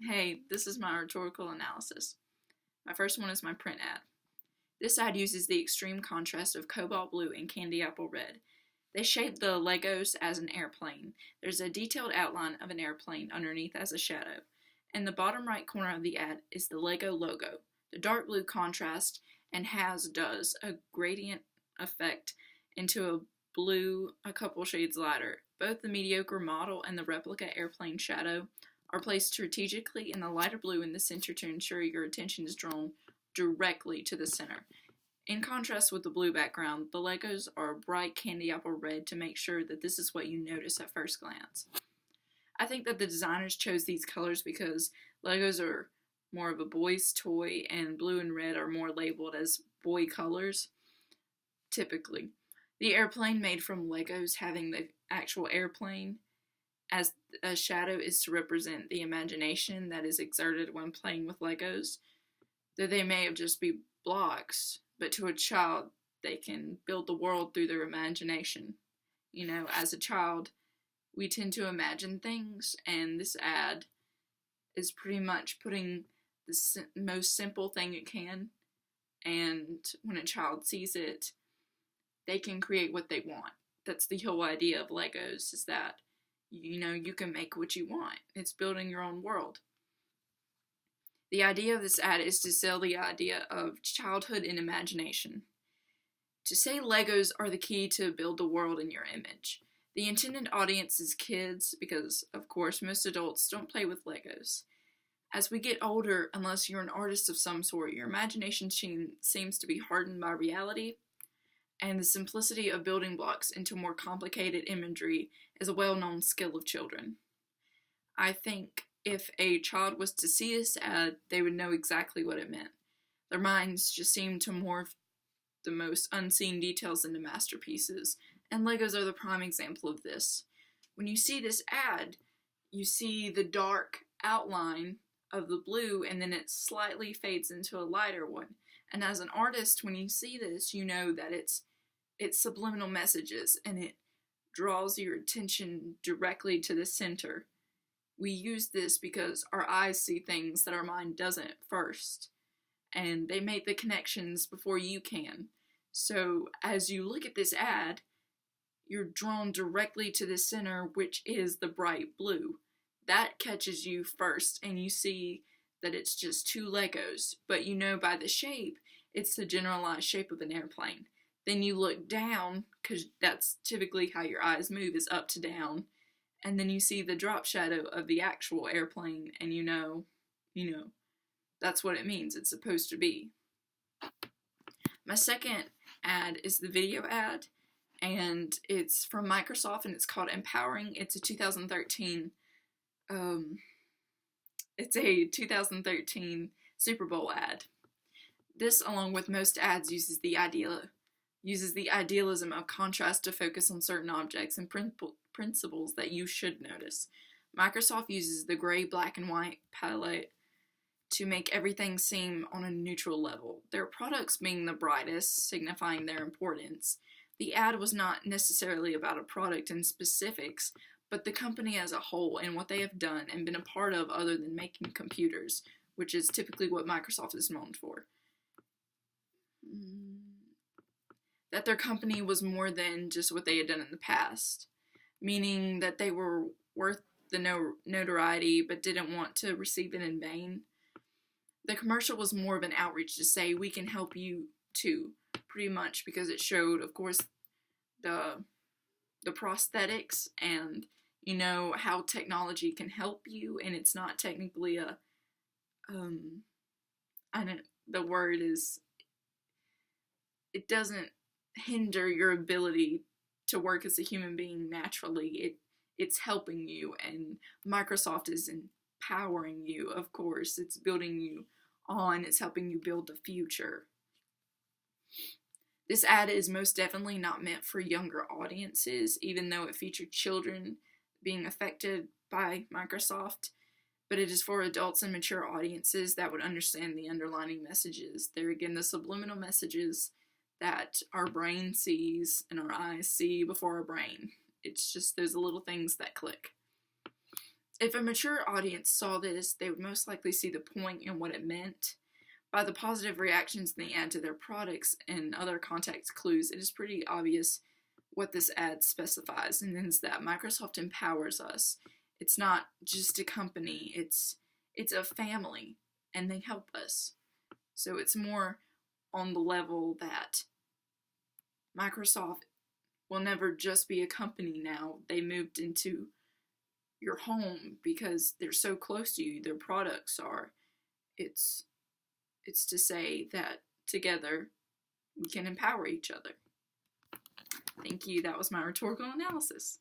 Hey, this is my rhetorical analysis. My first one is my print ad. This ad uses the extreme contrast of cobalt blue and candy apple red. They shape the Legos as an airplane. There's a detailed outline of an airplane underneath as a shadow. In the bottom right corner of the ad is the Lego logo. The dark blue contrast and does a gradient effect into a blue a couple shades lighter. Both the mediocre model and the replica airplane shadow are placed strategically in the lighter blue in the center to ensure your attention is drawn directly to the center. In contrast with the blue background, the Legos are bright candy apple red to make sure that this is what you notice at first glance. I think that the designers chose these colors because Legos are more of a boy's toy and blue and red are more labeled as boy colors, typically. The airplane made from Legos having the actual airplane as a shadow is to represent the imagination that is exerted when playing with Legos, though they may have just be blocks, but to a child, they can build the world through their imagination. You know, as a child, we tend to imagine things, and this ad is pretty much putting the most simple thing it can, and when a child sees it, they can create what they want. That's the whole idea of Legos, is that you can make what you want. It's building your own world. The idea of this ad is to sell the idea of childhood and imagination. To say Legos are the key to build the world in your image. The intended audience is kids because, of course, most adults don't play with Legos. As we get older, unless you're an artist of some sort, your imagination seems to be hardened by reality, and the simplicity of building blocks into more complicated imagery is a well-known skill of children. I think if a child was to see this ad, they would know exactly what it meant. Their minds just seem to morph the most unseen details into masterpieces, and Legos are the prime example of this. When you see this ad, you see the dark outline of the blue, and then it slightly fades into a lighter one. And as an artist, when you see this, you know that it's subliminal messages, and it draws your attention directly to the center. We use this because our eyes see things that our mind doesn't first, and they make the connections before you can. So as you look at this ad, you're drawn directly to the center, which is the bright blue. That catches you first, and you see that it's just two Legos, but you know by the shape, it's the generalized shape of an airplane. Then you look down, because that's typically how your eyes move, is up to down, and then you see the drop shadow of the actual airplane, and you know, that's what it means. It's supposed to be. My second ad is the video ad, and it's from Microsoft, and it's called Empowering. It's a 2013 Super Bowl ad. This, along with most ads, uses the idealism of contrast to focus on certain objects and principles that you should notice. Microsoft uses the gray, black, and white palette to make everything seem on a neutral level, their products being the brightest, signifying their importance. The ad was not necessarily about a product in specifics, but the company as a whole and what they have done and been a part of other than making computers, which is typically what Microsoft is known for. That their company was more than just what they had done in the past, meaning that they were worth the notoriety but didn't want to receive it in vain. The commercial was more of an outreach to say, we can help you too, pretty much, because it showed, of course, the prosthetics and, how technology can help you, and it's not technically the word is, it doesn't hinder your ability to work as a human being naturally. It's helping you, and Microsoft is empowering you, of course. It's building you on, it's helping you build the future. This ad is most definitely not meant for younger audiences, even though it featured children being affected by Microsoft, but it is for adults and mature audiences that would understand the underlying messages. They're, again, the subliminal messages that our brain sees and our eyes see before our brain. It's just those little things that click. If a mature audience saw this, they would most likely see the point and what it meant. By the positive reactions they add to their products and other context clues, it is pretty obvious what this ad specifies, and it's that Microsoft empowers us. It's not just a company, it's a family, and they help us. So it's more on the level that Microsoft will never just be a company now. They moved into your home because they're so close to you, their products are. It's to say that together we can empower each other. Thank you. That was my rhetorical analysis.